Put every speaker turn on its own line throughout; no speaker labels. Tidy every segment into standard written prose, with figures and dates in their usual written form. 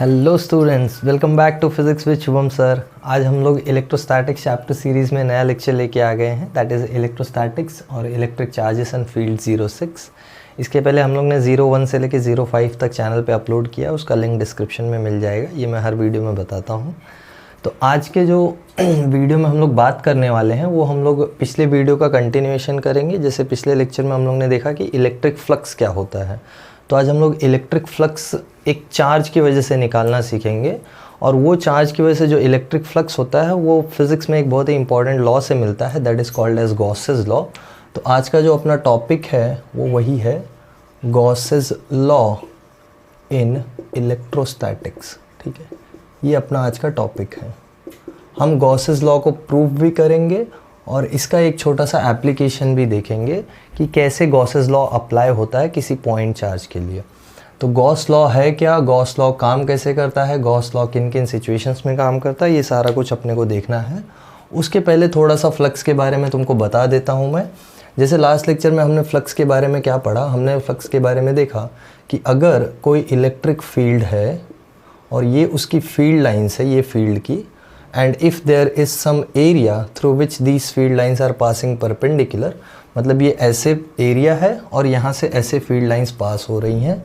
Hello students, welcome back to physics with Shubham sir. आज हम लोग इलेक्ट्रोस्टैटिक्स चैप्टर सीरीज़ में नया लेक्चर लेके आ गए हैं, दैट इज़ इलेक्ट्रोस्टैटिक्स और इलेक्ट्रिक चार्जेस एंड फील्ड 06। इसके पहले हम लोग ने 01 से लेके 05 तक चैनल पे अपलोड किया, उसका लिंक डिस्क्रिप्शन में मिल जाएगा। ये मैं हर वीडियो में बताता हूँ। तो आज के जो वीडियो में हम लोग बात करने वाले हैं वो हम लोग पिछले वीडियो का कंटिन्यूएशन करेंगे। जैसे पिछले लेक्चर में हम लोग ने देखा कि इलेक्ट्रिक फ्लक्स क्या होता है, तो आज हम लोग इलेक्ट्रिक फ्लक्स एक चार्ज की वजह से निकालना सीखेंगे। और वो चार्ज की वजह से जो इलेक्ट्रिक फ्लक्स होता है वो फिज़िक्स में एक बहुत ही इंपॉर्टेंट लॉ से मिलता है, that is called as Gauss's law. तो आज का जो अपना टॉपिक है वो वही है गॉसेस लॉ इन इलेक्ट्रोस्टैटिक्स। ठीक है, ये अपना आज का टॉपिक है। हम गॉसेस लॉ को प्रूव भी करेंगे और इसका एक छोटा सा एप्लीकेशन भी देखेंगे कि कैसे गॉसेस लॉ अप्लाई होता है किसी पॉइंट चार्ज के लिए। तो गॉस लॉ है क्या, गॉस लॉ काम कैसे करता है, गॉस लॉ किन किन सिचुएशंस में काम करता है, ये सारा कुछ अपने को देखना है। उसके पहले थोड़ा सा फ्लक्स के बारे में तुमको बता देता हूँ मैं। जैसे लास्ट लेक्चर में हमने फ्लक्स के बारे में क्या पढ़ा, हमने फ्लक्स के बारे में देखा कि अगर कोई इलेक्ट्रिक फील्ड है और ये उसकी फील्ड लाइन्स है, ये फील्ड की, and if there is some area through which these field lines are passing perpendicular, मतलब ये ऐसे एरिया है और यहाँ से ऐसे फील्ड लाइंस पास हो रही हैं,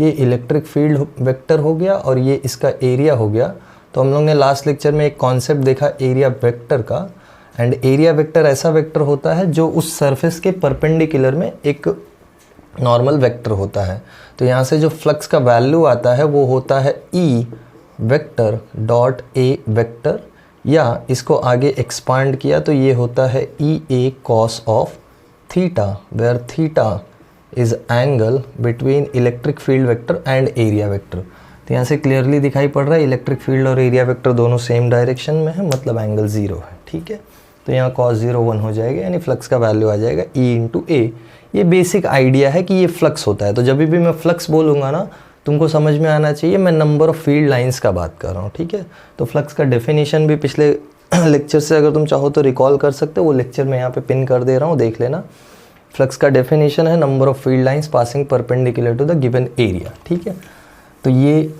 ये इलेक्ट्रिक फील्ड वेक्टर हो गया और ये इसका एरिया हो गया। तो हम लोग ने लास्ट लेक्चर में एक कॉन्सेप्ट देखा एरिया वेक्टर का, एंड एरिया वेक्टर ऐसा वेक्टर होता है जो उस सरफेस के परपेंडिकुलर में एक नॉर्मल वेक्टर होता है। तो यहाँ से जो फ्लक्स का वैल्यू आता है वो होता है E vector dot A vector, या इसको आगे एक्सपांड किया तो ये होता है E A cos of theta, where theta is angle between electric field vector and area vector. तो यहाँ से क्लियरली दिखाई पड़ रहा है इलेक्ट्रिक फील्ड और एरिया वेक्टर दोनों सेम डायरेक्शन में है, मतलब एंगल 0 है। ठीक है, तो यहाँ cos 0 1 हो जाएगा, यानी फ्लक्स का वैल्यू आ जाएगा E इंटू ए। ये बेसिक आइडिया है कि ये फ्लक्स होता है। तो जब भी मैं फ्लक्स बोलूँगा ना, तुमको समझ में आना चाहिए मैं नंबर ऑफ़ फील्ड लाइंस का बात कर रहा हूँ। ठीक है, तो फ्लक्स का डेफिनेशन भी पिछले लेक्चर से अगर तुम चाहो तो रिकॉल कर सकते हो, वो लेक्चर मैं यहाँ पे पिन कर दे रहा हूँ, देख लेना। फ्लक्स का डेफिनेशन है number of field lines passing perpendicular to the given area. ठीक है, तो ये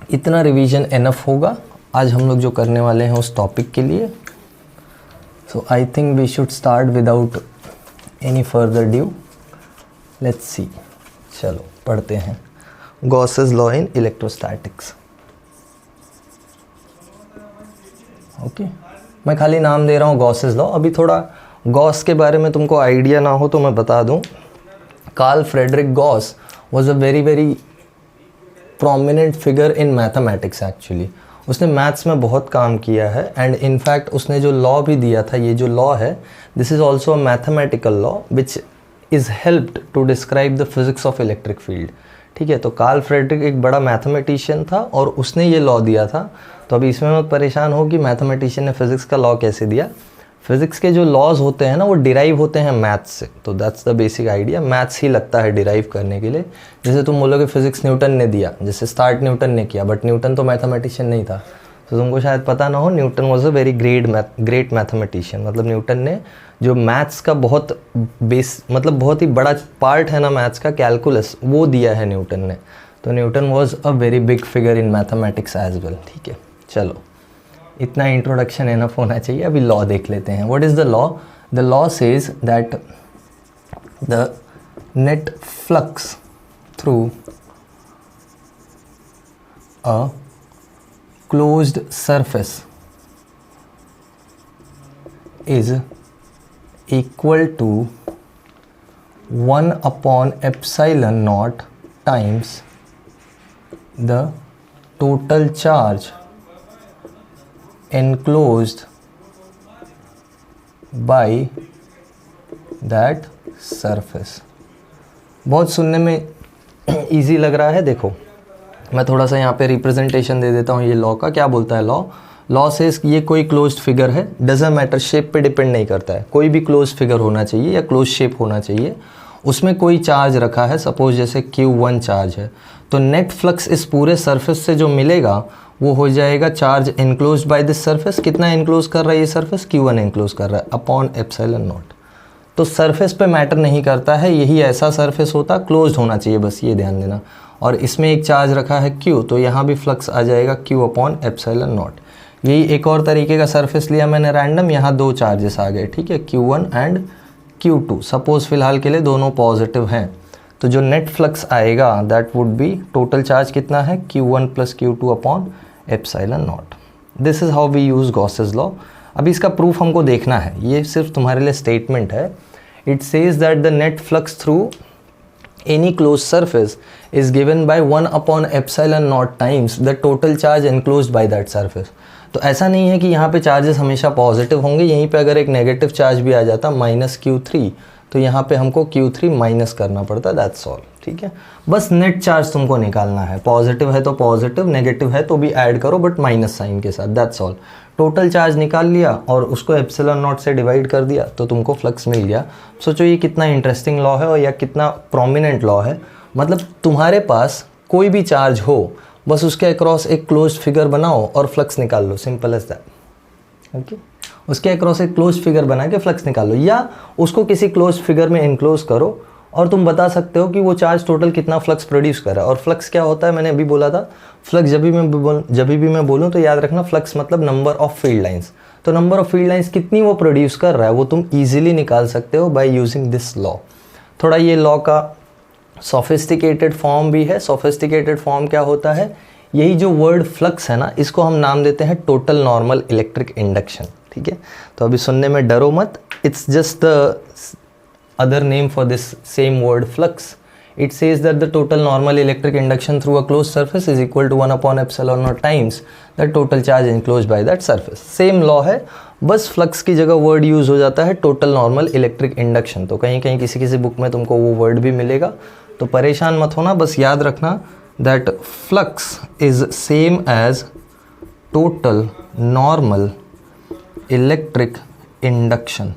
इतना रिवीजन एनफ होगा आज हम लोग जो करने वाले हैं उस टॉपिक के लिए। So I think we should start without any further due. Let's see, चलो पढ़ते हैं Gauss's law in electrostatics. Okay, मैं खाली नाम दे रहा हूँ गॉसेस लॉ। अभी थोड़ा गॉस के बारे में तुमको आइडिया ना हो तो मैं बता दूँ। Karl Frederick Gauss was a very very prominent figure in mathematics actually. उसने मैथ्स में बहुत काम किया है, एंड इनफैक्ट उसने जो लॉ भी दिया था, ये जो लॉ है, this is also a mathematical law which is helped to describe the physics of electric field. ठीक है, तो कार्ल फ्रेडरिक एक बड़ा मैथमेटिशियन था और उसने ये लॉ दिया था। तो अभी इसमें मत परेशान हो कि मैथमेटिशियन ने फिज़िक्स का लॉ कैसे दिया। फिज़िक्स के जो लॉज होते हैं ना वो डिराइव होते हैं मैथ्स से, तो that's the basic idea. Maths ही लगता है डिराइव करने के लिए। जैसे तुम बोलोगे फिज़िक्स न्यूटन ने दिया, जैसे स्टार्ट न्यूटन ने किया, बट न्यूटन तो मैथमेटिशियन नहीं था, तो तुमको शायद पता ना हो Newton was a very great mathematician. मतलब न्यूटन ने जो मैथ्स का बहुत बहुत ही बड़ा पार्ट है ना मैथ्स का, कैलकुलस, वो दिया है न्यूटन ने। तो Newton was a very big figure in mathematics as well. ठीक है, चलो इतना इंट्रोडक्शन एनफ होना चाहिए। अभी लॉ देख लेते हैं। What is the law? The law says that the net flux through a closed surface is equal to 1 upon epsilon naught times the total charge enclosed by that surface। बहुत सुनने में easy लग रहा है। देखो मैं थोड़ा सा यहाँ पे रिप्रेजेंटेशन दे देता हूँ ये लॉ का। क्या बोलता है लॉ से ये कोई क्लोज्ड फिगर है, डजंट मैटर, शेप पे डिपेंड नहीं करता है, कोई भी क्लोज्ड फिगर होना चाहिए या क्लोज शेप होना चाहिए। उसमें कोई चार्ज रखा है, सपोज जैसे Q1 चार्ज है, तो नेट फ्लक्स इस पूरे सरफेस से जो मिलेगा वो हो जाएगा charge enclose by this surface. कितना इनक्लोज कर रहा है ये सरफेस? Q1 इनक्लोज कर रहा है अपॉन एप्सिलॉन नॉट। तो सरफेस पे मैटर नहीं करता है, यही ऐसा सरफेस होता क्लोज्ड होना चाहिए, बस ये ध्यान देना। और इसमें एक चार्ज रखा है Q, तो यहाँ भी फ्लक्स आ जाएगा Q अपॉन एप्सिलॉन नॉट। यही एक और तरीके का सरफेस लिया मैंने रैंडम, यहाँ दो चार्जेस आ गए, ठीक है, Q1 एंड Q2। सपोज फिलहाल के लिए दोनों पॉजिटिव हैं, तो जो नेट फ्लक्स आएगा that would be, total charge कितना है, Q1 plus Q2 upon epsilon naught. This is how we use Gauss's law. अभी इसका प्रूफ हमको देखना है, ये सिर्फ तुम्हारे लिए स्टेटमेंट है। It says that the net flux through any closed surface is given by 1 upon epsilon naught times the total charge enclosed by that surface। तो ऐसा नहीं है कि यहाँ पे चार्जेस हमेशा पॉजिटिव होंगे, यहीं पे अगर एक नेगेटिव चार्ज भी आ जाता -Q3 तो यहाँ पे हमको Q3 माइनस करना पड़ता, दैट्स ऑल, ठीक है। बस नेट चार्ज तुमको निकालना है, पॉजिटिव है तो पॉजिटिव, नेगेटिव है तो भी ऐड करो बट माइनस साइन के साथ, दैट्स ऑल। टोटल चार्ज निकाल लिया और उसको एप्सिलॉन नॉट से डिवाइड कर दिया तो तुमको फ्लक्स मिल गया। सोचो ये कितना इंटरेस्टिंग लॉ है और या कितना प्रोमिनेंट लॉ है। मतलब तुम्हारे पास कोई भी चार्ज हो, बस उसके अक्रॉस एक क्लोज्ड फिगर बनाओ और फ्लक्स निकाल लो, सिंपल एज दैट, ओके। उसके अक्रॉस एक क्लोज्ड फिगर बना के फ्लक्स निकाल लो, या उसको किसी क्लोज्ड फिगर में इनक्लोज करो और तुम बता सकते हो कि वो चार्ज टोटल कितना फ्लक्स प्रोड्यूस कर रहा है। और फ्लक्स क्या होता है, मैंने अभी बोला था, फ्लक्स जब भी मैं बोलूँ तो याद रखना, फ्लक्स मतलब नंबर ऑफ फील्ड लाइंस। तो नंबर ऑफ फील्ड लाइंस कितनी वो प्रोड्यूस कर रहा है वो तुम ईजिली निकाल सकते हो बाय यूजिंग दिस लॉ। थोड़ा ये लॉ का सोफिस्टिकेटेड फॉर्म भी है। सोफिस्टिकेटेड फॉर्म क्या होता है, यही जो वर्ड फ्लक्स है ना, इसको हम नाम देते हैं टोटल नॉर्मल इलेक्ट्रिक इंडक्शन, ठीक है। तो अभी सुनने में डरो मत, it's just the other name for this same word flux. It says that the total normal electric induction through a closed surface is equal to 1 upon epsilon naught times the total charge enclosed by that surface. Same law है, बस flux की जगह word use हो जाता है total normal electric induction। तो कहीं कहीं किसी किसी बुक में तुमको वो word भी मिलेगा, तो परेशान मत होना, बस याद रखना that flux is same as total normal electric induction।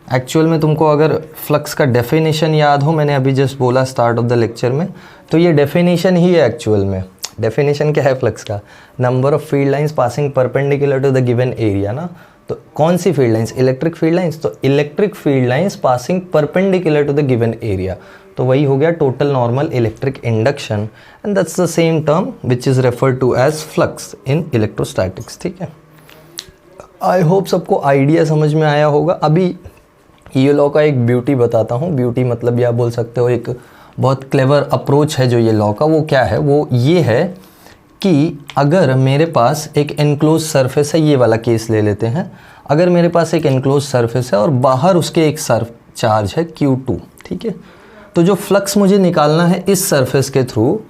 Actual में तुमको अगर फ्लक्स का डेफिनेशन याद हो, मैंने अभी जस्ट बोला स्टार्ट ऑफ द लेक्चर में, तो ये डेफिनेशन ही है एक्चुअल में। डेफिनेशन क्या है फ्लक्स का, number of field lines passing perpendicular to the given area ना। तो कौन सी field lines, electric field lines, तो electric field lines passing perpendicular to the given area, तो वही हो गया total normal electric induction, and that's the same term which is referred to as flux in electrostatics, ठीक है। I hope सबको idea समझ में आया होगा। अभी ये लॉ का एक ब्यूटी बताता हूँ, ब्यूटी मतलब या बोल सकते हो एक बहुत क्लेवर अप्रोच है जो ये लॉ का, वो क्या है, वो ये है कि अगर मेरे पास एक एनक्लोज सरफेस है, ये वाला केस ले लेते हैं, अगर मेरे पास एक एनक्लोज सरफेस है और बाहर उसके एक चार्ज है Q2, ठीक है, तो जो फ्लक्स मुझे निकालना है इस सरफेस के थ्रू,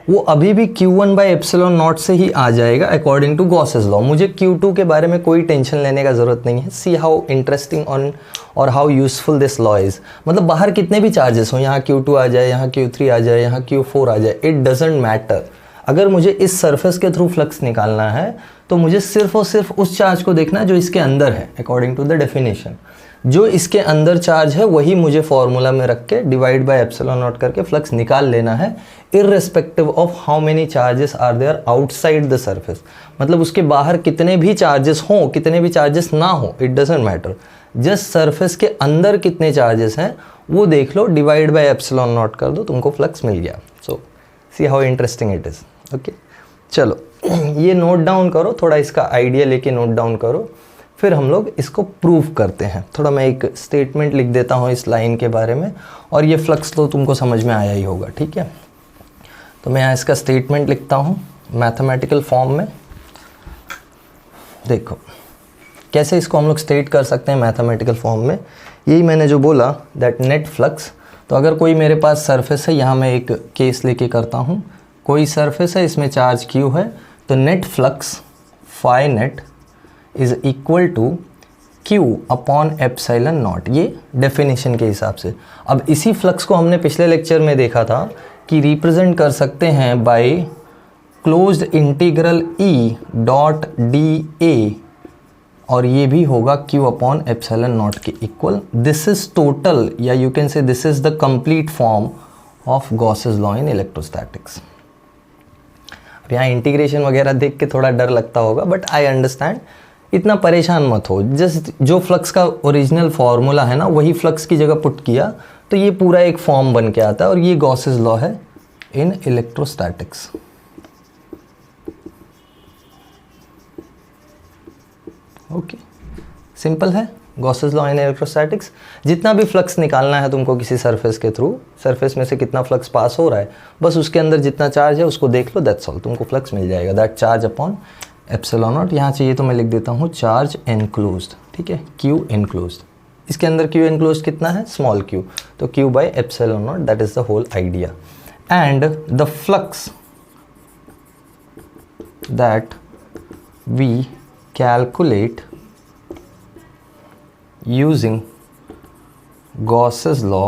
वो अभी भी Q1 बाई एप्सिलॉन नॉट से ही आ जाएगा अकॉर्डिंग टू गॉसेस लॉ। मुझे Q2 के बारे में कोई टेंशन लेने का ज़रूरत नहीं है। सी हाउ इंटरेस्टिंग ऑन और how useful this law is. मतलब बाहर कितने भी चार्जेस हों, यहाँ Q2 आ जाए, यहाँ Q3 आ जाए, यहाँ Q4 आ जाए, इट डजेंट मैटर। अगर मुझे इस सरफेस के थ्रू फ्लक्स निकालना है तो मुझे सिर्फ और सिर्फ उस चार्ज को देखना है जो इसके अंदर है, अकॉर्डिंग टू द डेफिनेशन। जो इसके अंदर चार्ज है वही मुझे फॉर्मूला में रख के डिवाइड बाय एप्सिलॉन नॉट करके फ्लक्स निकाल लेना है, irrespective of how many charges are there outside the surface. मतलब उसके बाहर कितने भी चार्जेस हों, कितने भी चार्जेस ना हो, it doesn't matter, just surface के अंदर कितने चार्जेस हैं वो देख लो, डिवाइड बाय एप्सिलॉन नॉट कर दो, तुमको फ्लक्स मिल गया। So see how interesting it is, okay. चलो ये नोट डाउन करो, थोड़ा इसका आइडिया लेके नोट डाउन करो, फिर हम लोग इसको प्रूव करते हैं। थोड़ा मैं एक स्टेटमेंट लिख देता हूँ इस लाइन के बारे में, और ये फ्लक्स तो तुमको समझ में आया ही होगा, ठीक है। तो मैं यहाँ इसका स्टेटमेंट लिखता हूँ मैथमेटिकल फॉर्म में। देखो कैसे इसको हम लोग स्टेट कर सकते हैं मैथमेटिकल फॉर्म में। यही मैंने जो बोला दैट नेट फ्लक्स, तो अगर कोई मेरे पास सरफेस है, यहाँ मैं एक केस लेके करता हूँ, कोई सरफेस है, इसमें चार्ज Q है, तो net flux phi net is equal to Q upon epsilon naught, ये डेफिनेशन के हिसाब से। अब इसी फ्लक्स को हमने पिछले लेक्चर में देखा था कि रिप्रेजेंट कर सकते हैं by closed integral E dot dA, और ये भी होगा Q अपॉन एप्सिलॉन नॉट के इक्वल। दिस इज टोटल, या you can say this is the complete form of Gauss's law in electrostatics. अब यहाँ इंटीग्रेशन वगैरह देख के थोड़ा डर लगता होगा, बट आई अंडरस्टैंड, इतना परेशान मत हो। जस्ट जो फ्लक्स का ओरिजिनल फार्मूला है ना, वही फ्लक्स की जगह पुट किया तो ये पूरा एक फॉर्म बन के आता है, और ये गॉसेस लॉ है, इन इलेक्ट्रोस्टैटिक्स। ओके, सिंपल है गॉसेस लॉ इन इलेक्ट्रोस्टैटिक्स। जितना भी फ्लक्स निकालना है तुमको किसी सरफेस के थ्रू, सरफेस में से कितना फ्लक्स पास हो रहा है, बस उसके अंदर जितना चार्ज है उसको देख लो, दैट्स ऑल, तुमको फ्लक्स मिल जाएगा। That charge upon epsilon not, यहाँ चाहिए तो मैं लिख देता हूँ चार्ज एनक्लोज्ड, ठीक है, क्यू एनक्लोज्ड। इसके अंदर क्यू एनक्लोज्ड कितना है, स्मॉल क्यू, तो Q by epsilon naught, that is the whole idea. And the flux that we calculate using Gauss's law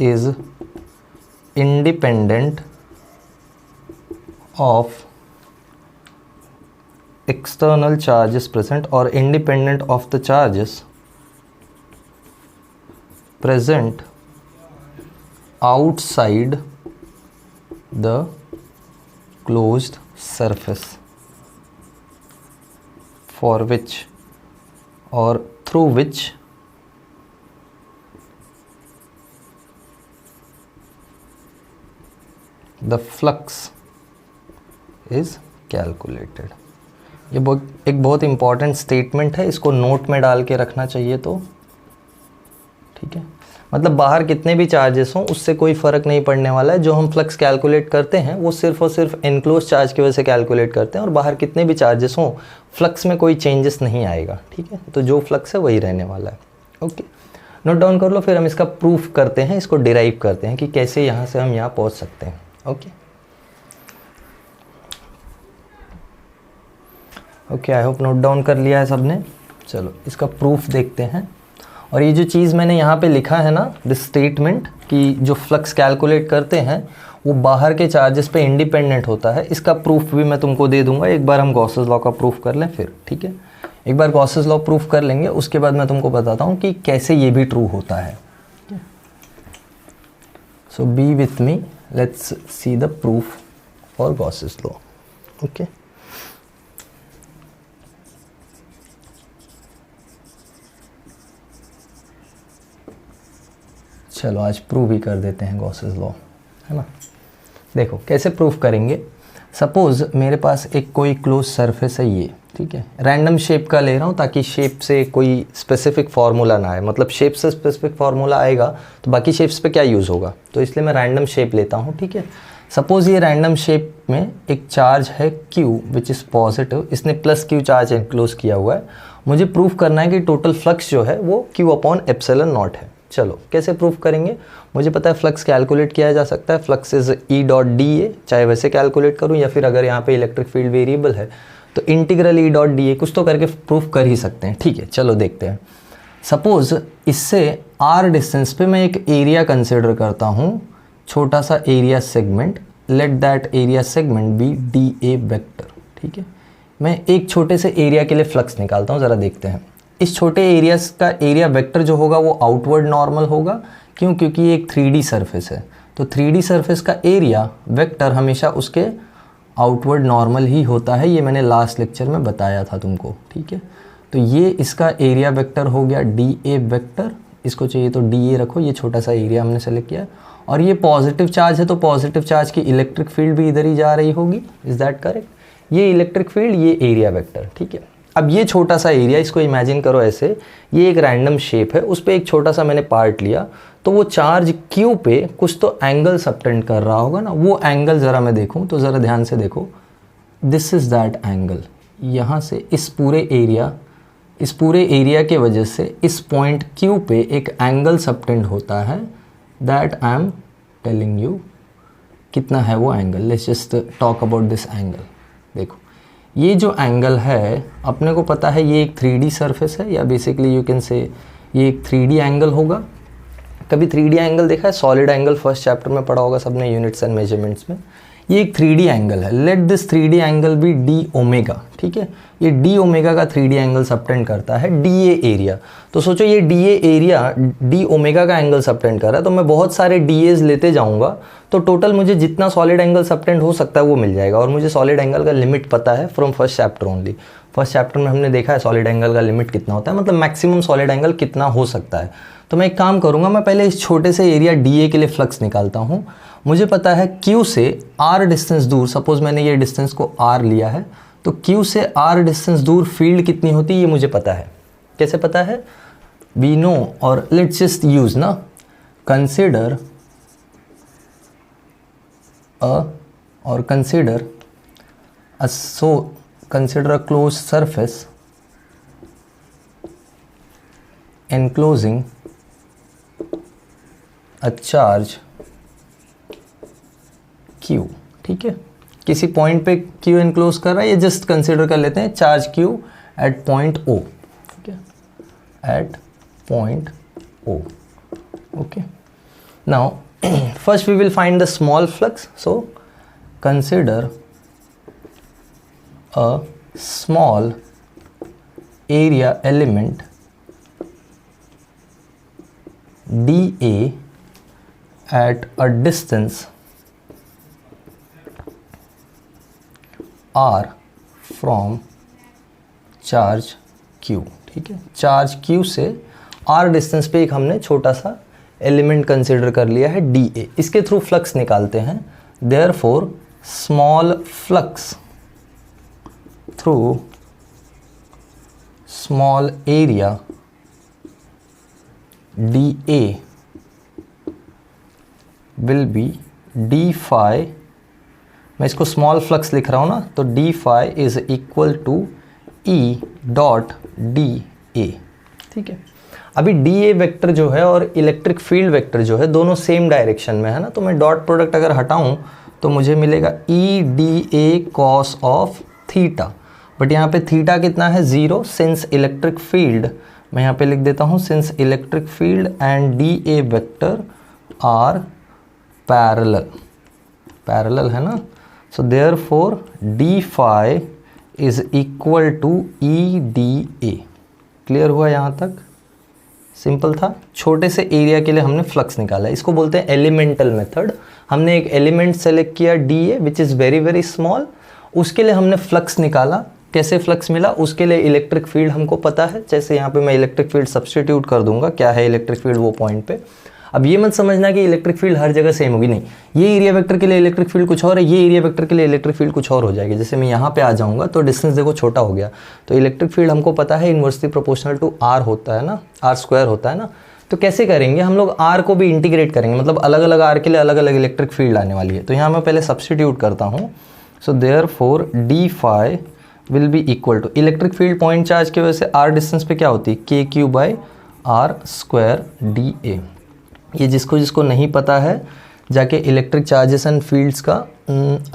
is independent of external charges present or independent of the charges present outside the closed surface for which or through which the flux is calculated। ये एक बहुत important statement है, इसको note में डाल के रखना चाहिए। तो ठीक है, मतलब बाहर कितने भी चार्जेस हों उससे कोई फ़र्क नहीं पड़ने वाला है। जो हम फ्लक्स कैलकुलेट करते हैं वो सिर्फ और सिर्फ एनक्लोज चार्ज की वजह से कैलकुलेट करते हैं, और बाहर कितने भी चार्जेस हों फ्लक्स में कोई चेंजेस नहीं आएगा। ठीक है, तो जो फ्लक्स है वही रहने वाला है। ओके, नोट डाउन कर लो, फिर हम इसका प्रूफ करते हैं, इसको डिराइव करते हैं कि कैसे यहाँ से हम यहाँ पहुँच सकते हैं। Okay, I hope note down कर लिया है सबने। चलो इसका प्रूफ देखते हैं। और ये जो चीज़ मैंने यहाँ पे लिखा है ना, दिस स्टेटमेंट, कि जो फ्लक्स कैलकुलेट करते हैं वो बाहर के चार्जेस पे इंडिपेंडेंट होता है, इसका प्रूफ भी मैं तुमको दे दूंगा। एक बार हम गॉसेस लॉ का प्रूफ कर लें फिर, ठीक है, एक बार गॉसेस लॉ प्रूफ कर लेंगे, उसके बाद मैं तुमको बताता हूँ कि कैसे ये भी ट्रू होता है। So be with me, let's see the proof for Gauss's law. Okay, चलो आज प्रूव ही कर देते हैं गॉसेस लॉ, है ना। देखो कैसे प्रूफ करेंगे। सपोज़ मेरे पास एक कोई क्लोज सरफेस है ये, ठीक है, रैंडम शेप का ले रहा हूँ ताकि शेप से कोई स्पेसिफिक फार्मूला ना आए, मतलब शेप से स्पेसिफिक फार्मूला आएगा तो बाकी शेप्स पे क्या यूज़ होगा, तो इसलिए मैं रैंडम शेप लेता हूँ। ठीक है, सपोज़ ये रैंडम शेप में एक चार्ज है Q विच इज़ पॉजिटिव, इसने प्लस Q चार्ज एनक्लोज किया हुआ है। मुझे प्रूफ करना है कि टोटल फ्लक्स जो है वो Q अपॉन एप्सिलॉन नॉट है। चलो कैसे प्रूफ करेंगे, मुझे पता है फ्लक्स कैलकुलेट किया जा सकता है, flux is E dot D A, चाहे वैसे कैलकुलेट करूं या फिर अगर यहाँ पे इलेक्ट्रिक फील्ड वेरिएबल है तो integral E dot D A, कुछ तो करके प्रूफ कर ही सकते हैं। ठीक है, चलो देखते हैं। सपोज इससे R डिस्टेंस पे मैं एक एरिया कंसिडर करता हूँ, छोटा सा area segment, let that area segment be D A vector. ठीक है, मैं एक छोटे से एरिया के लिए फ्लक्स निकालता हूँ, ज़रा देखते हैं। इस छोटे एरियाज का एरिया वेक्टर जो होगा वो आउटवर्ड नॉर्मल होगा, क्यों, क्योंकि ये एक 3D सरफेस है, तो 3D सरफेस का एरिया वेक्टर हमेशा उसके आउटवर्ड नॉर्मल ही होता है, ये मैंने लास्ट लेक्चर में बताया था तुमको। ठीक है, तो ये इसका एरिया वेक्टर हो गया डी ए वेक्टर, इसको चाहिए तो डी ए रखो, ये छोटा सा एरिया हमने सेलेक्ट किया। और ये पॉजिटिव चार्ज है तो पॉजिटिव चार्ज की इलेक्ट्रिक फील्ड भी इधर ही जा रही होगी, इज़ दैट करेक्ट। ये इलेक्ट्रिक फील्ड, ये एरिया वेक्टर। ठीक है, अब ये छोटा सा एरिया, इसको इमेजिन करो ऐसे, ये एक रैंडम शेप है, उस पर एक छोटा सा मैंने पार्ट लिया, तो वो चार्ज Q पे कुछ तो एंगल सबटेंड कर रहा होगा ना, वो एंगल ज़रा मैं देखूं तो ज़रा ध्यान से देखो, दिस इज़ दैट एंगल। यहाँ से इस पूरे एरिया के वजह से इस पॉइंट Q पे एक एंगल सबटेंड होता है, that I am telling you कितना है वो angle. Let's just talk about this angle. देखो ये जो एंगल है अपने को पता है ये एक 3D सरफेस है, या बेसिकली यू कैन से ये एक 3D एंगल होगा। कभी 3D एंगल देखा है, सॉलिड एंगल फर्स्ट चैप्टर में पढ़ा होगा सबने यूनिट्स एंड मेजरमेंट्स में। ये एक 3D एंगल है, let this 3D angle be D omega. ठीक है, ये डी ओमेगा का 3D एंगल सबटेंड करता है डी ए एरिया। तो सोचो ये D A area D omega का एंगल सबटेंड कर रहा है, तो मैं बहुत सारे डी एज लेते जाऊंगा तो टोटल मुझे जितना सॉलिड एंगल सबटेंड हो सकता है वो मिल जाएगा। और मुझे सॉलिड एंगल का लिमिट पता है from first chapter only. First chapter में हमने देखा है सॉलिड एंगल का लिमिट कितना होता है, मतलब मैक्सिमम सॉलिड एंगल कितना हो सकता है। तो मैं एक काम करूँगा, मैं पहले इस छोटे से एरिया DA के लिए फ्लक्स निकालता हूँ। मुझे पता है Q से R डिस्टेंस दूर, सपोज मैंने ये डिस्टेंस को R लिया है, तो Q से R डिस्टेंस दूर फील्ड कितनी होती है ये मुझे पता है। कैसे पता है? वी नो, और लेट्स जस्ट यूज ना, consider a closed surface enclosing a charge Q। ठीक है, किसी पॉइंट पे Q एनक्लोज कर रहा है, ये जस्ट कंसिडर कर लेते हैं charge Q at point O। ठीक है, at point O। Okay, now first we will find the small flux, so consider a small area element dA at a distance r from charge q। ठीक है, charge q से r distance पे एक हमने छोटा सा एलिमेंट कंसिडर कर लिया है dA, इसके थ्रू फ्लक्स निकालते हैं। Therefore small flux through small area dA will be d phi, मैं इसको स्मॉल फ्लक्स लिख रहा हूँ ना, तो d phi is equal to E dot dA। ठीक है, अभी dA वेक्टर जो है और इलेक्ट्रिक फील्ड वेक्टर जो है दोनों सेम डायरेक्शन में है ना, तो मैं डॉट प्रोडक्ट अगर हटाऊं तो मुझे मिलेगा E dA cos of theta, but यहाँ पे थीटा कितना है 0, सिंस इलेक्ट्रिक फील्ड, मैं यहाँ पे लिख देता हूँ since electric field and dA vector are parallel है ना, so therefore d phi is equal to E dA। Clear हुआ यहाँ तक? सिंपल था। छोटे से एरिया के लिए हमने फ्लक्स निकाला, इसको बोलते हैं एलिमेंटल मेथड। हमने एक एलिमेंट सेलेक्ट किया DA which is very very small, उसके लिए हमने फ्लक्स निकाला। कैसे फ्लक्स मिला? उसके लिए इलेक्ट्रिक फील्ड हमको पता है, जैसे यहाँ पे मैं इलेक्ट्रिक फील्ड सब्स्टिट्यूट कर दूंगा, क्या है इलेक्ट्रिक फील्ड वो पॉइंट पे। अब ये मत समझना कि इलेक्ट्रिक फील्ड हर जगह सेम होगी, नहीं, ये एरिया वेक्टर के लिए इलेक्ट्रिक फील्ड कुछ और है, ये एरिया वेक्टर के लिए इलेक्ट्रिक फील्ड कुछ और हो जाएगी। जैसे मैं यहाँ पे आ जाऊँगा तो डिस्टेंस देखो छोटा हो गया, तो इलेक्ट्रिक फील्ड हमको पता है इन्वर्सली प्रोपोर्शनल टू R होता है ना, R² होता है ना। तो कैसे करेंगे हम लोग? R को भी इंटीग्रेट करेंगे, मतलब अलग अलग R के लिए अलग अलग इलेक्ट्रिक फील्ड आने वाली है। तो यहाँ मैं पहले सब्स्टिट्यूट करता हूँ, so therefore d phi will be equal to, electric field point charge की वजह से R डिस्टेंस पे क्या होती है, KQ बाई R² dA। ये जिसको जिसको नहीं पता है जाके इलेक्ट्रिक चार्जेस एंड फील्ड्स का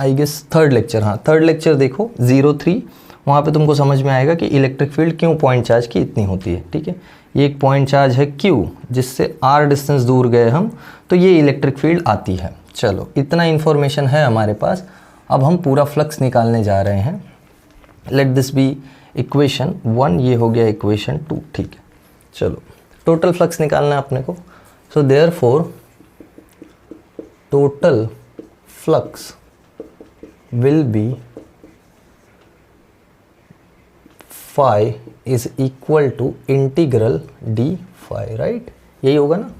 आई गेस थर्ड लेक्चर, हाँ थर्ड लेक्चर देखो 03, वहाँ पे तुमको समझ में आएगा कि इलेक्ट्रिक फील्ड क्यों पॉइंट चार्ज की इतनी होती है। ठीक है, ये एक पॉइंट चार्ज है Q जिससे R डिस्टेंस दूर गए हम, तो ये इलेक्ट्रिक फील्ड आती है। चलो, इतना इन्फॉर्मेशन है हमारे पास। अब हम पूरा फ्लक्स निकालने जा रहे हैं। लेट दिस बी इक्वेशन 1, ये हो गया इक्वेशन 2। ठीक है, चलो टोटल फ्लक्स निकालना है अपने को। So therefore total flux will be phi is equal to integral d phi, right? यही होगा ना,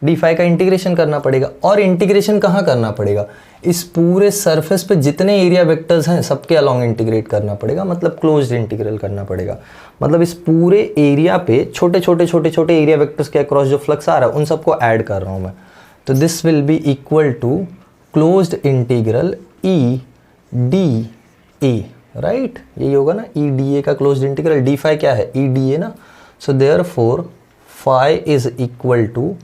d phi का इंटीग्रेशन करना पड़ेगा। और इंटीग्रेशन कहाँ करना पड़ेगा? इस पूरे सरफेस पे जितने एरिया वेक्टर्स हैं सबके अलॉन्ग इंटीग्रेट करना पड़ेगा, मतलब क्लोज्ड इंटीग्रल करना पड़ेगा। मतलब इस पूरे एरिया पे छोटे छोटे एरिया वेक्टर्स के अक्रॉस जो फ्लक्स आ रहा है उन सबको ऐड कर रहा हूँ मैं। तो this will be equal to closed integral E dA, right? यही होगा ना, E dA का क्लोज्ड इंटीग्रल। d phi क्या है? E dA ना। So therefore phi is equal to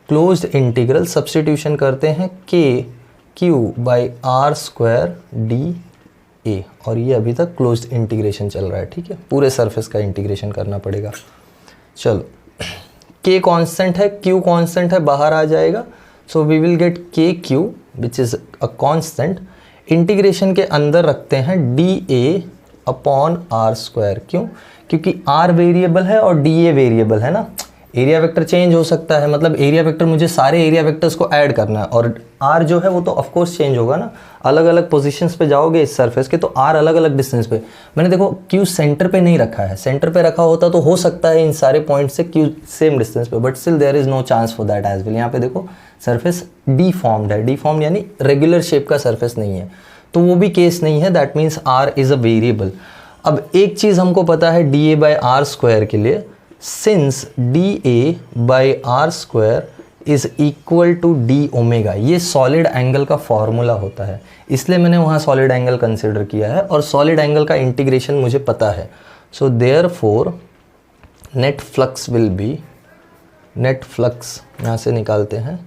closed integral, substitution करते हैं KQ बाई R² dA, और ये अभी तक क्लोज्ड इंटीग्रेशन चल रहा है। ठीक है, पूरे सरफेस का इंटीग्रेशन करना पड़ेगा। चलो, K कांस्टेंट है, Q कांस्टेंट है, बाहर आ जाएगा। So we will get KQ which is a constant. Integration के अंदर रखते हैं dA अपॉन R²। क्यों? क्योंकि R वेरिएबल है और dA वेरिएबल है ना। एरिया वेक्टर चेंज हो सकता है, मतलब एरिया वेक्टर मुझे सारे एरिया वेक्टर्स को ऐड करना है, और आर जो है वो तो ऑफ कोर्स चेंज होगा ना, अलग अलग पोजीशंस पे जाओगे इस सरफेस के तो आर अलग अलग डिस्टेंस पे। मैंने देखो क्यू सेंटर पे नहीं रखा है, सेंटर पे रखा होता तो हो सकता है इन सारे पॉइंट से क्यू सेम डिस्टेंस पे, but still there is no chance for that as well. यहाँ पे देखो सरफेस डीफॉर्म्ड है, डीफॉर्म्ड यानी रेगुलर शेप का सरफेस नहीं है, तो वो भी केस नहीं है, that means R is a variable. अब एक चीज़ हमको पता है D A by are square के लिए, since D A by are square is equal to D omega, ये सॉलिड एंगल का फॉर्मूला होता है, इसलिए मैंने वहाँ सॉलिड एंगल कंसिडर किया है और सॉलिड एंगल का इंटीग्रेशन मुझे पता है। So therefore net flux will be, net flux यहाँ से निकालते हैं,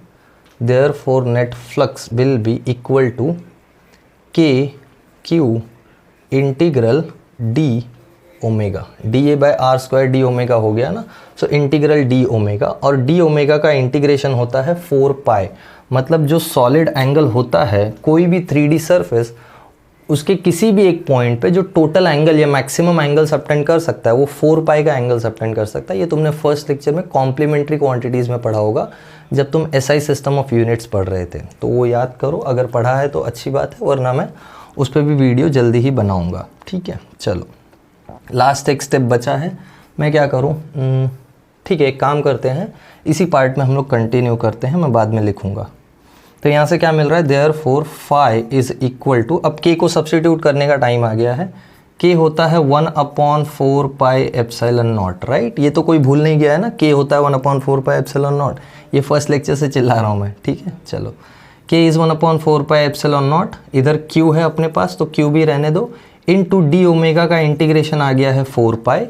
therefore net flux will be equal to k q integral d omega, d A by are square d omega हो गया ना, सो इंटीग्रल डी ओमेगा, और D omega का integration होता है 4 पाई, मतलब जो सॉलिड एंगल होता है कोई भी 3D सरफेस, उसके किसी भी एक पॉइंट पे जो टोटल एंगल या मैक्सिमम एंगल सबटेंड कर सकता है वो 4 पाई का एंगल सबटेंड कर सकता है। ये तुमने फर्स्ट लेक्चर में कॉम्प्लीमेंट्री क्वांटिटीज़ में पढ़ा होगा जब तुम SI सिस्टम ऑफ यूनिट्स पढ़ रहे थे, तो वो याद करो, अगर पढ़ा है तो अच्छी बात है, वरना मैं उस पर भी वीडियो जल्दी ही बनाऊँगा। ठीक है, चलो लास्ट एक स्टेप बचा है, मैं क्या करूं, ठीक है एक काम करते हैं, इसी पार्ट में हम लोग कंटिन्यू करते हैं, मैं बाद में लिखूंगा। तो यहाँ से क्या मिल रहा है, therefore phi is equal to, अब के को सब्स्टिट्यूट करने का टाइम आ गया है, के होता है 1/4 पाई एप्सिलॉन नॉट, राइट, ये तो कोई भूल नहीं गया है ना, के होता है 1/4 पाई एप्सिलॉन नॉट, ये फर्स्ट लेक्चर से चिल्ला रहा हूँ मैं, ठीक है। चलो के इज़ 1/4 पाई एप्सिलॉन नॉट, इधर क्यू है अपने पास तो क्यू भी रहने दो, इनटू डी ओमेगा का इंटीग्रेशन आ गया है 4 पाई।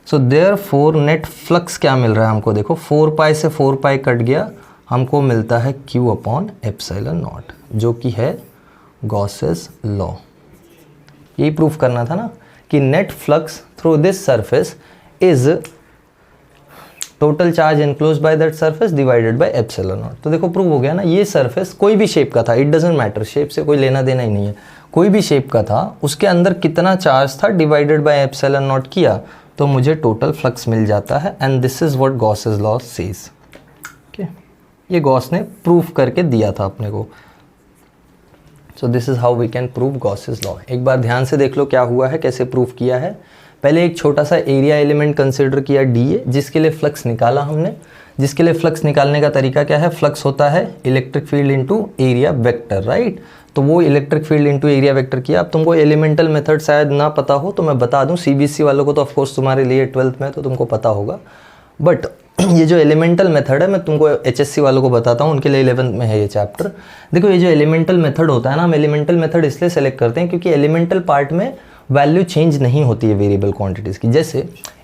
सो देयरफॉर नेट फ्लक्स क्या मिल रहा है हमको, देखो 4 पाई से 4 पाई कट गया, हमको मिलता है Q अपॉन एप्सिलॉन नॉट, जो कि है गॉसेस लॉ। यही प्रूफ करना था ना कि net flux through this surface is total charge enclose by that surface divided by epsilon not. तो देखो प्रूव हो गया ना, ये सरफेस कोई भी शेप का था, इट डजंट मैटर, शेप से कोई लेना देना ही नहीं है, कोई भी शेप का था, उसके अंदर कितना चार्ज था डिवाइडेड बाय एप्सिलॉन नॉट किया तो मुझे टोटल फ्लक्स मिल जाता है, and this is what Gauss's law says. Okay, ये गॉस ने प्रूफ करके दिया था अपने को। So this is how we can prove Gauss's law. एक बार ध्यान से देख लो क्या हुआ है, कैसे प्रूफ किया है। पहले एक छोटा सा एरिया एलिमेंट कंसिडर किया डीए, जिसके लिए फ्लक्स निकाला हमने, जिसके लिए फ्लक्स निकालने का तरीका क्या है, फ्लक्स होता है electric field into area vector, right, तो वो electric field into area vector किया। अब तुमको एलिमेंटल मेथड शायद ना पता हो तो मैं बता दूं, सीबीएसई वालों को तो ऑफकोर्स तुम्हारे लिए 12th में तो तुमको पता होगा, बट ये जो एलिमेंटल मेथड है मैं तुमको एचएससी वालों को बताता हूँ, उनके लिए 11th में है ये चैप्टर। देखो ये जो एलिमेंटल मेथड होता है ना, हम एलिमेंटल मेथड इसलिए सेलेक्ट करते हैं क्योंकि एलिमेंटल पार्ट में वैल्यू चेंज नहीं होती है वेरिएबल क्वांटिटीज़ की। जैसे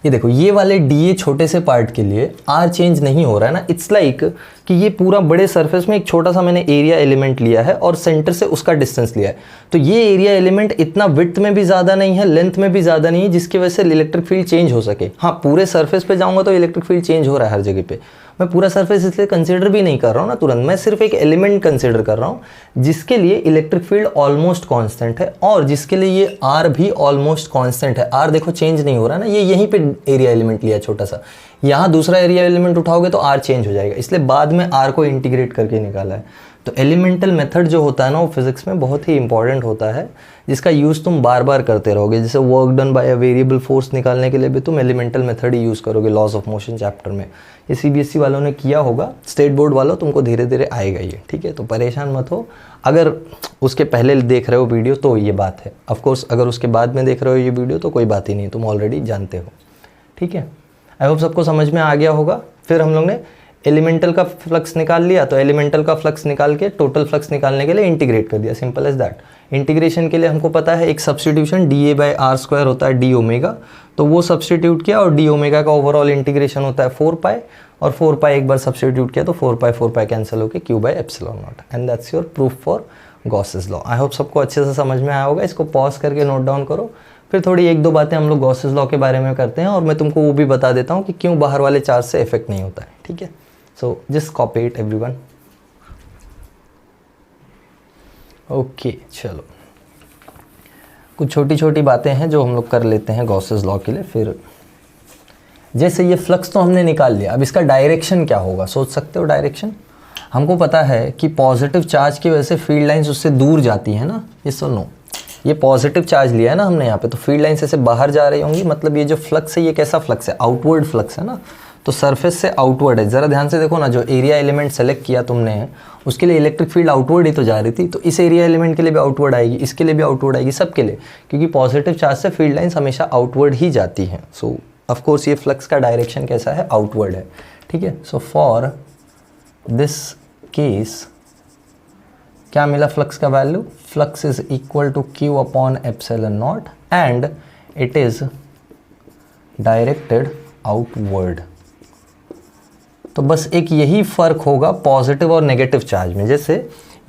ये देखो, ये वाले डी ए छोटे से पार्ट के लिए आर चेंज नहीं हो रहा है ना, इट्स लाइक कि ये पूरा बड़े सरफेस में एक छोटा सा मैंने एरिया एलिमेंट लिया है और सेंटर से उसका डिस्टेंस लिया है, तो ये एरिया एलिमेंट इतना विड्थ में भी ज़्यादा नहीं है, लेंथ में भी ज़्यादा नहीं है, जिसकी वजह से इलेक्ट्रिक फील्ड चेंज हो सके। हाँ, पूरे सरफेस पे जाऊँगा तो इलेक्ट्रिक फील्ड चेंज हो रहा है हर जगह पे, मैं पूरा सरफेस इसलिए कंसिडर भी नहीं कर रहा हूँ ना तुरंत, मैं सिर्फ एक एलिमेंट कंसिडर कर रहा हूँ जिसके लिए इलेक्ट्रिक फील्ड ऑलमोस्ट कांस्टेंट है और जिसके लिए ये आर भी ऑलमोस्ट कांस्टेंट है। आर देखो चेंज नहीं हो रहा है ना, ये यहीं पे एरिया एलिमेंट लिया छोटा सा, यहाँ दूसरा एरिया एलिमेंट उठाओगे तो आर चेंज हो जाएगा, इसलिए बाद में आर को इंटीग्रेट करके निकाला है। तो एलिमेंटल मेथड जो होता है ना वो फिजिक्स में बहुत ही इंपॉर्टेंट होता है, जिसका यूज़ तुम बार बार करते रहोगे। जैसे work done by a variable force निकालने के लिए भी तुम एलिमेंटल मेथड ही यूज़ करोगे लॉज ऑफ मोशन चैप्टर में। ये सीबीएसई वालों ने किया होगा, स्टेट बोर्ड वालों तुमको धीरे धीरे आएगा ये, ठीक है, तो परेशान मत हो। अगर उसके पहले देख रहे हो वीडियो तो ये बात है, ऑफकोर्स अगर उसके बाद में देख रहे हो ये वीडियो तो कोई बात ही नहीं, तुम ऑलरेडी जानते हो, ठीक है। आई होप सबको समझ में आ गया होगा। फिर हम लोग ने एलिमेंटल का फ्लक्स निकाल लिया, तो एलिमेंटल का फ्लक्स निकाल के टोटल फ्लक्स निकालने के लिए इंटीग्रेट कर दिया, सिंपल एज दैट। इंटीग्रेशन के लिए हमको पता है एक substitution D A by are square होता है डी ओमेगा, तो वो सब्स्टिट्यूट किया और डी ओमेगा का ओवरऑल इंटीग्रेशन होता है 4 पाई, और 4 पाई एक बार सब्स्टिट्यूट किया तो 4 पाई कैंसिल होकर Q by epsilon naught, and that's your proof for Gauss's law. I hope सबको अच्छे से समझ में आया होगा। इसको पॉज करके नोट डाउन करो, फिर थोड़ी एक दो बातें हम लोग गॉसेस लॉ के बारे में करते हैं और मैं तुमको वो भी बता देता हूँ कि क्यों बाहर वाले चार्ज से इफेक्ट नहीं होता है, ठीक है। So just copy it everyone. Okay, चलो कुछ छोटी छोटी बातें हैं जो हम लोग कर लेते हैं गॉसेस लॉ के लिए, फिर जैसे ये फ्लक्स तो हमने निकाल लिया, अब इसका डायरेक्शन क्या होगा, सोच सकते हो डायरेक्शन। हमको पता है कि पॉजिटिव चार्ज की वजह से फील्ड लाइंस उससे दूर जाती है ना, ये सुनो, ये पॉजिटिव चार्ज लिया है ना हमने यहाँ पे, तो फील्ड लाइंस ऐसे बाहर जा रही होंगी, मतलब ये जो फ्लक्स है ये कैसा फ्लक्स है, आउटवर्ड फ्लक्स है ना, तो सरफेस से आउटवर्ड है। ज़रा ध्यान से देखो ना, जो एरिया एलिमेंट सेलेक्ट किया तुमने उसके लिए इलेक्ट्रिक फील्ड आउटवर्ड ही तो जा रही थी, तो इस एरिया एलिमेंट के लिए भी आउटवर्ड आएगी, इसके लिए भी आउटवर्ड आएगी, सबके लिए, क्योंकि पॉजिटिव चार्ज से फील्ड लाइंस हमेशा आउटवर्ड ही जाती हैं। सो ऑफकोर्स ये फ्लक्स का डायरेक्शन कैसा है, आउटवर्ड है, ठीक है। सो फॉर दिस केस क्या मिला फ्लक्स का value, flux is equal to Q upon epsilon naught and it is directed outward. तो बस एक यही फ़र्क होगा पॉजिटिव और नेगेटिव चार्ज में। जैसे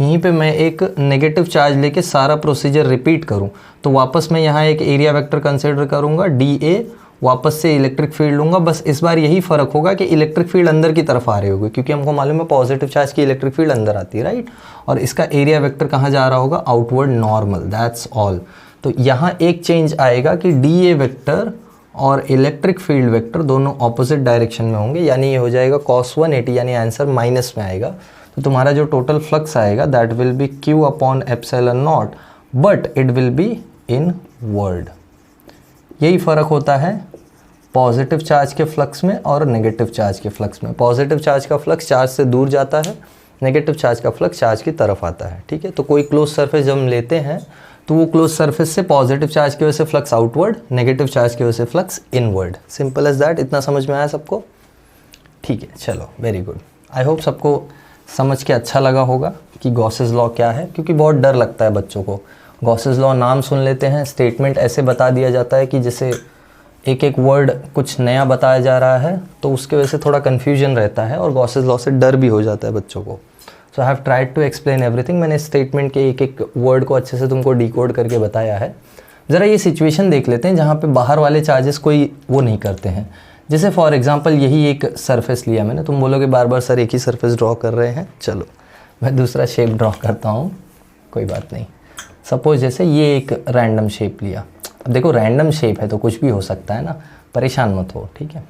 यहीं पे मैं एक नेगेटिव चार्ज लेके सारा प्रोसीजर रिपीट करूं, तो वापस मैं यहाँ एक एरिया वेक्टर कंसिडर करूंगा DA, वापस से इलेक्ट्रिक फील्ड लूँगा, बस इस बार यही फ़र्क होगा कि इलेक्ट्रिक फील्ड अंदर की तरफ आ रहे होंगे, क्योंकि हमको मालूम है पॉजिटिव चार्ज की इलेक्ट्रिक फील्ड अंदर आती है, राइट। और इसका एरिया वेक्टर कहाँ जा रहा होगा, आउटवर्ड नॉर्मल, दैट्स ऑल। तो यहाँ एक चेंज आएगा कि DA वेक्टर और इलेक्ट्रिक फील्ड वेक्टर दोनों ऑपोजिट डायरेक्शन में होंगे, यानी ये हो जाएगा cos 180, यानी आंसर माइनस में आएगा। तो तुम्हारा जो टोटल फ्लक्स आएगा that will be Q upon epsilon not, but it will be in word. यही फ़र्क होता है पॉजिटिव चार्ज के फ्लक्स में और नेगेटिव चार्ज के फ्लक्स में। पॉजिटिव चार्ज का फ्लक्स चार्ज से दूर जाता है, नेगेटिव चार्ज का फ्लक्स चार्ज की तरफ आता है, ठीक है। तो कोई क्लोज सरफेस जब हम लेते हैं तो वो क्लोज सरफेस से पॉजिटिव चार्ज की वजह से फ्लक्स आउटवर्ड, नेगेटिव चार्ज की वजह से flux inward. Simple as that. इतना समझ में आया सबको, ठीक है, चलो वेरी गुड। आई होप सबको समझ के अच्छा लगा होगा कि गॉसेस लॉ क्या है, क्योंकि बहुत डर लगता है बच्चों को। गॉसेस लॉ नाम सुन लेते हैं, स्टेटमेंट ऐसे बता दिया जाता है कि जैसे एक एक वर्ड कुछ नया बताया जा रहा है, तो उसके वजह से थोड़ा कन्फ्यूजन रहता है और गॉसेस लॉ से डर भी हो जाता है बच्चों को। So I have tried to explain everything. मैंने स्टेटमेंट के एक एक वर्ड को अच्छे से तुमको डिकोड करके बताया है। ज़रा ये सिचुएशन देख लेते हैं जहाँ पे बाहर वाले चार्जेस कोई वो नहीं करते हैं। जैसे फॉर एग्जांपल यही एक सरफेस लिया मैंने, तुम बोलोगे बार बार सर एक ही सरफेस ड्रॉ कर रहे हैं, चलो मैं दूसरा शेप ड्रॉ करता हूँ, कोई बात नहीं। सपोज जैसे ये एक रैंडम शेप लिया। अब देखो रैंडम शेप है तो कुछ भी हो सकता है ना, परेशान मत हो, ठीक है।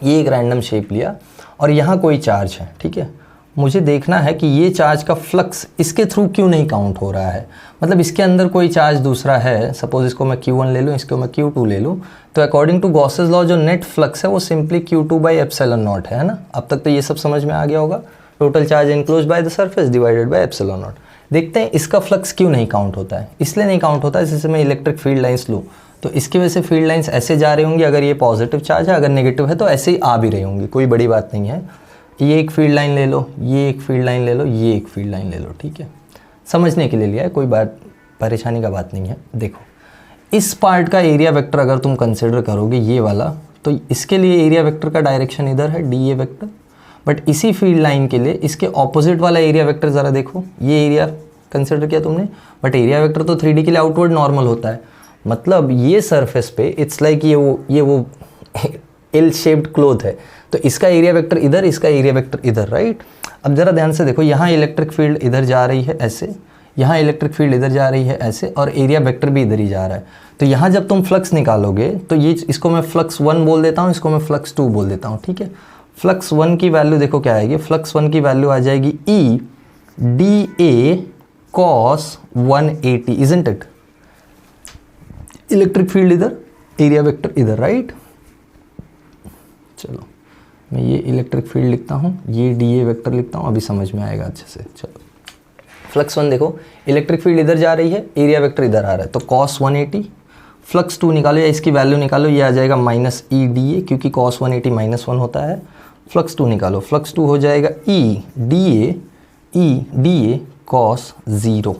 ये एक रैंडम शेप लिया और यहाँ कोई चार्ज है, ठीक है। मुझे देखना है कि ये चार्ज का फ्लक्स इसके थ्रू क्यों नहीं काउंट हो रहा है, मतलब इसके अंदर कोई चार्ज दूसरा है। सपोज इसको मैं Q1 ले लूँ, इसको मैं Q2 ले लूँ, तो अकॉर्डिंग टू गॉसेस लॉ जो नेट फ्लक्स है वो simply Q2 by epsilon not है ना। अब तक तो ये सब समझ में आ गया होगा, total charge enclose by the surface divided by epsilon not. देखते हैं इसका फ्लक्स क्यों नहीं काउंट होता है। इसलिए नहीं काउंट होता है जैसे मैं इलेक्ट्रिक फील्ड लाइंस लूँ तो इसकी वजह से फील्ड लाइंस ऐसे जा रही होंगी, अगर ये पॉजिटिव चार्ज है, अगर नेगेटिव है तो ऐसे ही आ भी रही होंगी, कोई बड़ी बात नहीं है। ये एक फील्ड लाइन ले लो, ये एक फील्ड लाइन ले लो, ये एक फील्ड लाइन ले लो, ठीक है। समझने के लिए लिया है, कोई बात परेशानी का बात नहीं है। देखो इस पार्ट का एरिया वेक्टर अगर तुम कंसिडर करोगे ये वाला, तो इसके लिए एरिया वेक्टर का डायरेक्शन इधर है DA वेक्टर, बट इसी फील्ड लाइन के लिए इसके ऑपोजिट वाला एरिया वेक्टर ज़रा देखो, ये एरिया कंसिडर किया तुमने, बट एरिया वेक्टर तो 3D के लिए आउटवर्ड नॉर्मल होता है। मतलब ये सरफेस पे इट्स लाइक ये वो एल शेप्ड क्लोथ है, तो इसका एरिया वेक्टर इधर, इसका एरिया वेक्टर इधर, राइट। अब ज़रा ध्यान से देखो, यहाँ इलेक्ट्रिक फील्ड इधर जा रही है ऐसे, यहाँ इलेक्ट्रिक फील्ड इधर जा रही है ऐसे, और एरिया वेक्टर भी इधर ही जा रहा है। तो यहाँ जब तुम फ्लक्स निकालोगे तो ये इसको मैं फ्लक्स 1 बोल देता हूँ, इसको मैं फ्लक्स 2 बोल देता हूँ, ठीक है। फ्लक्स 1 की वैल्यू देखो क्या आएगी, फ्लक्स 1 की वैल्यू आ जाएगी E DA cos 180, isn't it. Electric field इधर, एरिया वेक्टर इधर, राइट। चलो मैं ये इलेक्ट्रिक फील्ड लिखता हूँ, ये DA वेक्टर लिखता हूँ, अभी समझ में आएगा अच्छे से। चलो फ्लक्स 1 देखो, इलेक्ट्रिक फील्ड इधर जा रही है, एरिया वेक्टर इधर आ रहा है, तो cos 180। फ्लक्स 2 निकालो या इसकी वैल्यू निकालो, ये आ जाएगा माइनस E DA, क्योंकि cos 180 -1 होता है। फ्लक्स 2 निकालो, फ्लक्स 2 हो जाएगा E DA cos 0,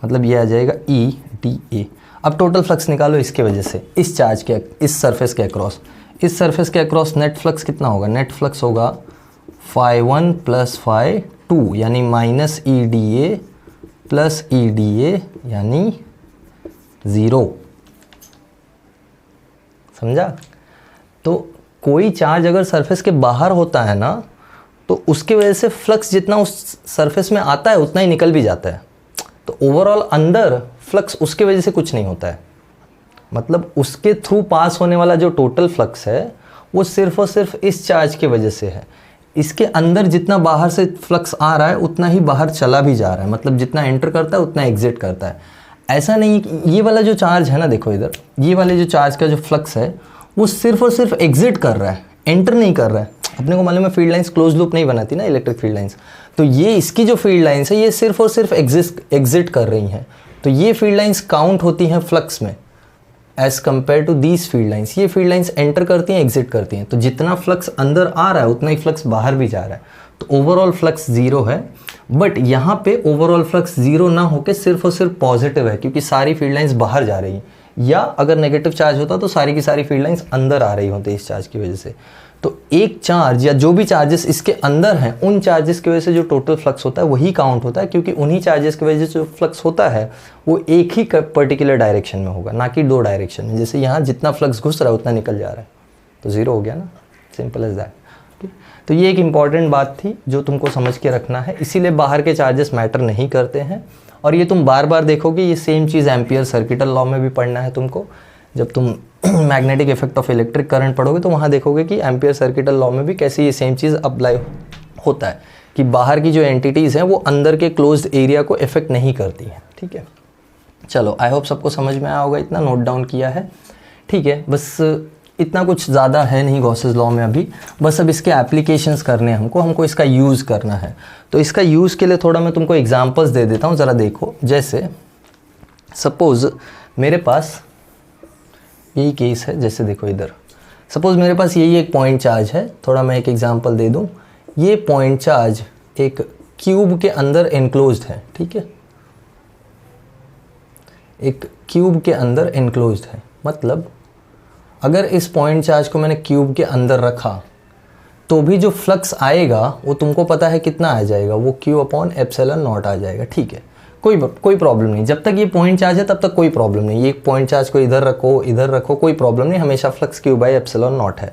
मतलब ये आ जाएगा E DA। अब टोटल फ्लक्स निकालो इसके वजह से, इस चार्ज के, इस सरफेस के अक्रॉस, इस सरफेस के अक्रॉस नेट फ्लक्स कितना होगा, नेट फ्लक्स होगा φ1 + φ2, यानी माइनस EDA प्लस EDA, यानी 0। समझा। तो कोई चार्ज अगर सरफेस के बाहर होता है ना, तो उसके वजह से फ्लक्स जितना उस सरफेस में आता है उतना ही निकल भी जाता है। तो ओवरऑल अंदर फ्लक्स उसके वजह से कुछ नहीं होता है, मतलब उसके थ्रू पास होने वाला जो टोटल फ्लक्स है वो सिर्फ और सिर्फ इस चार्ज की वजह से है। इसके अंदर जितना बाहर से फ्लक्स आ रहा है उतना ही बाहर चला भी जा रहा है, मतलब जितना एंटर करता है उतना एग्जिट करता है। ऐसा नहीं कि ये वाला जो चार्ज है ना, देखो इधर ये वाले जो चार्ज का जो फ्लक्स है वो सिर्फ और सिर्फ एग्जिट कर रहा है, एंटर नहीं कर रहा है। अपने को मालूम है फील्ड लाइंस क्लोज लूप नहीं बनाती ना इलेक्ट्रिक फील्ड लाइंस, तो ये इसकी जो फील्ड लाइंस है ये सिर्फ और सिर्फ एग्जिट कर रही हैं। तो ये फील्ड लाइंस काउंट होती हैं फ्लक्स में as compare to these field lines. ये फील्ड लाइंस एंटर करती हैं, एग्जिट करती हैं, तो जितना फ्लक्स अंदर आ रहा है उतना ही फ्लक्स बाहर भी जा रहा है। तो ओवरऑल फ्लक्स जीरो है, बट यहाँ पे ओवरऑल फ्लक्स जीरो ना होके सिर्फ और सिर्फ पॉजिटिव है, क्योंकि सारी फील्ड लाइंस बाहर जा रही हैं। या अगर नेगेटिव चार्ज होता तो सारी की सारी फील्ड लाइंस अंदर आ रही होती इस चार्ज की वजह से। तो एक चार्ज या जो भी चार्जेस इसके अंदर हैं उन चार्जेस की वजह से जो टोटल फ्लक्स होता है वही काउंट होता है, क्योंकि उन्हीं चार्जेस की वजह से जो फ्लक्स होता है वो एक ही पर्टिकुलर डायरेक्शन में होगा, ना कि दो डायरेक्शन में। जैसे यहाँ जितना फ्लक्स घुस रहा है उतना निकल जा रहा है, तो ज़ीरो हो गया ना, सिंपल एज दैट। तो ये एक इंपॉर्टेंट बात थी जो तुमको समझ के रखना है, इसीलिए बाहर के चार्जेस मैटर नहीं करते हैं। और ये तुम बार बार देखोगे, ये सेम चीज़ एम्पियर सर्किटल लॉ में भी पढ़ना है तुमको। जब तुम magnetic effect of electric current पढ़ोगे तो वहाँ देखोगे कि एम्पियर सर्किटल लॉ में भी कैसे ये सेम चीज़ अप्लाई होता है, कि बाहर की जो एंटिटीज़ हैं वो अंदर के क्लोज्ड एरिया को इफेक्ट नहीं करती हैं। ठीक है, चलो आई होप सबको समझ में आया होगा, इतना नोट डाउन किया है। ठीक है, बस इतना कुछ ज़्यादा है नहीं गॉसेस लॉ में अभी, बस अब इसके एप्लीकेशंस करने हैं हमको इसका यूज़ करना है। तो इसका यूज़ के लिए थोड़ा मैं तुमको एग्जांपल्स दे देता हूँ, ज़रा देखो। जैसे सपोज़ मेरे पास यही केस है, जैसे देखो इधर सपोज़ मेरे पास यही एक पॉइंट चार्ज है। थोड़ा मैं एक एग्जांपल दे दूँ। ये पॉइंट चार्ज एक क्यूब के अंदर एनक्लोज्ड है। ठीक है, एक क्यूब के अंदर एनक्लोज्ड है, मतलब अगर इस पॉइंट चार्ज को मैंने क्यूब के अंदर रखा तो भी जो फ्लक्स आएगा वो तुमको पता है कितना आ जाएगा, वो क्यू अपॉन एप्सिलॉन नॉट आ जाएगा। ठीक है, कोई प्रॉब्लम नहीं, जब तक ये पॉइंट चार्ज है तब तक कोई प्रॉब्लम नहीं। ये पॉइंट चार्ज को इधर रखो कोई प्रॉब्लम नहीं, हमेशा flux Q by epsilon not है।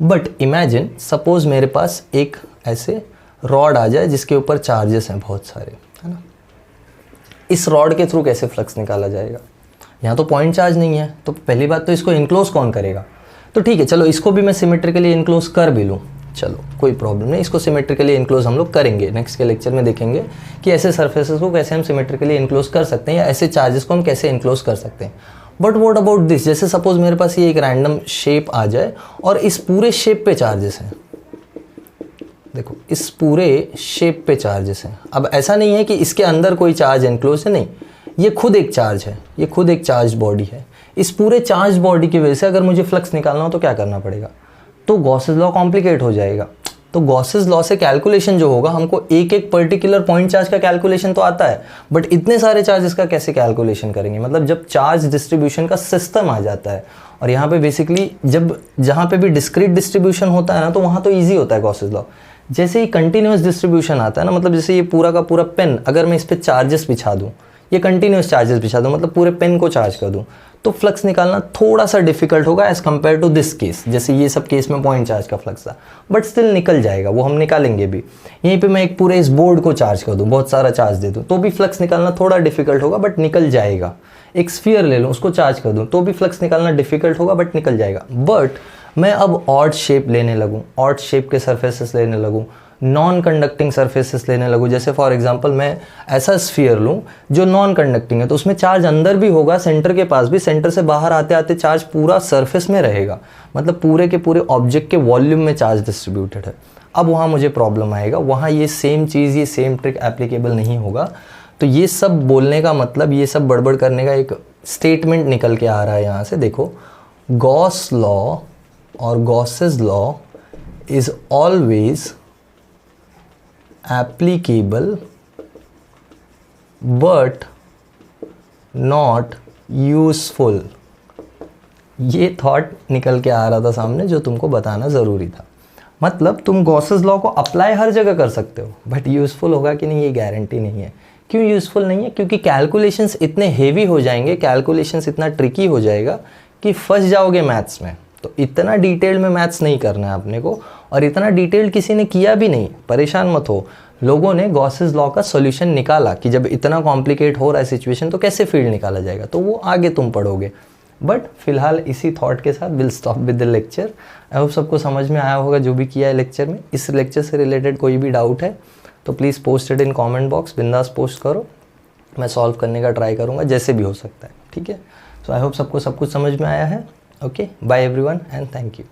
बट इमेजिन सपोज मेरे पास एक ऐसे रॉड आ जाए जिसके ऊपर चार्जेस हैं बहुत सारे, है ना। इस रॉड के थ्रू कैसे फ्लक्स निकाला जाएगा? यहाँ तो पॉइंट चार्ज नहीं है, तो पहली बात तो इसको इनक्लोज कौन करेगा? तो ठीक है, चलो इसको भी मैं सिमेट्रिकली इनक्लोज कर भी लूँ, चलो कोई प्रॉब्लम नहीं, इसको सिमेट्रिकली इनक्लोज हम लोग करेंगे। नेक्स्ट के लेक्चर में देखेंगे कि ऐसे सरफेसेस को कैसे हम सिमेट्रिकली इनक्लोज कर सकते हैं, या ऐसे चार्जेस को हम कैसे इनक्लोज कर सकते हैं। बट व्हाट अबाउट दिस, जैसे सपोज मेरे पास ये एक रैंडम शेप आ जाए और इस पूरे शेप पे चार्जेस हैं। देखो इस पूरे शेप पे चार्जेस हैं। अब ऐसा नहीं है कि इसके अंदर कोई चार्ज इनक्लोज है, नहीं, ये खुद एक चार्ज है, ये खुद एक चार्ज बॉडी है। इस पूरे चार्ज बॉडी की वजह से अगर मुझे फ्लक्स निकालना हो तो क्या करना पड़ेगा? तो गॉसेस लॉ कॉम्प्लिकेट हो जाएगा। तो गॉसेस लॉ से कैलकुलेशन जो होगा, हमको एक एक पर्टिकुलर पॉइंट चार्ज का कैलकुलेशन तो आता है, बट इतने सारे चार्जेस का कैसे कैलकुलेशन करेंगे? मतलब जब चार्ज डिस्ट्रीब्यूशन का सिस्टम आ जाता है, और यहाँ पे बेसिकली जब जहाँ पे भी डिस्क्रीट डिस्ट्रीब्यूशन होता है ना, तो वहाँ तो ईजी होता है गॉसेस लॉ। जैसे ही कंटिन्यूस डिस्ट्रीब्यूशन आता है ना, मतलब जैसे ये पूरा का पूरा पेन, अगर मैं इस पर चार्जेस बिछा दूँ, ये कंटिन्यूस चार्जेस बिछा दूँ, मतलब पूरे पेन को चार्ज कर दूँ, तो फ्लक्स निकालना थोड़ा सा डिफिकल्ट होगा as compare to this case. जैसे ये सब केस में पॉइंट चार्ज का फ्लक्स था, बट स्टिल निकल जाएगा, वो हम निकालेंगे भी। यहीं पे मैं एक पूरे इस बोर्ड को चार्ज कर दूँ, बहुत सारा चार्ज दे दूँ, तो भी फ्लक्स निकालना थोड़ा डिफिकल्ट होगा, बट निकल जाएगा। एक स्फीयर ले लूँ, उसको चार्ज कर दूँ, तो भी फ्लक्स निकालना डिफिकल्ट होगा, बट निकल जाएगा। बट मैं अब ऑड शेप लेने लगूँ, ऑड शेप के सर्फेसेस लेने लगूँ, नॉन कंडक्टिंग सर्फेसेस लेने लगूँ। जैसे फॉर एग्जांपल मैं ऐसा स्फीयर लूँ जो नॉन कंडक्टिंग है, तो उसमें चार्ज अंदर भी होगा, सेंटर के पास भी, सेंटर से बाहर आते आते चार्ज पूरा सरफेस में रहेगा, मतलब पूरे के पूरे ऑब्जेक्ट के वॉल्यूम में चार्ज डिस्ट्रीब्यूटेड है। अब वहाँ मुझे प्रॉब्लम आएगा, वहाँ ये सेम चीज़, ये सेम ट्रिक एप्लीकेबल नहीं होगा। तो ये सब बोलने का मतलब, ये सब बड़बड़ करने का एक स्टेटमेंट निकल के आ रहा है यहाँ से। देखो, गॉस लॉ और Gauss's law is always applicable but not useful। ये थॉट निकल के आ रहा था सामने, जो तुमको बताना ज़रूरी था। मतलब तुम गॉसेस लॉ को अप्लाई हर जगह कर सकते हो, बट यूज़फुल होगा कि नहीं ये गारंटी नहीं है। क्यों यूज़फुल नहीं है? क्योंकि कैलकुलेशंस इतने हेवी हो जाएंगे, कैलकुलेशंस इतना ट्रिकी हो जाएगा कि फंस जाओगे मैथ्स में। तो इतना डिटेल में मैथ्स नहीं करना है अपने को, और इतना डिटेल किसी ने किया भी नहीं, परेशान मत हो। लोगों ने गॉसेस लॉ का सॉल्यूशन निकाला कि जब इतना कॉम्प्लिकेट हो रहा है सिचुएशन तो कैसे फील्ड निकाला जाएगा, तो वो आगे तुम पढ़ोगे। बट फिलहाल इसी थॉट के साथ will stop with the lecture. I hope सबको समझ में आया होगा जो भी किया है लेक्चर में। इस लेक्चर से रिलेटेड कोई भी डाउट है तो please post it in comment box, बिंदास पोस्ट करो, मैं सॉल्व करने का ट्राई करूँगा जैसे भी हो सकता है, ठीक है। सो आई होप सबको सब कुछ समझ में आया है। Okay, bye everyone and thank you.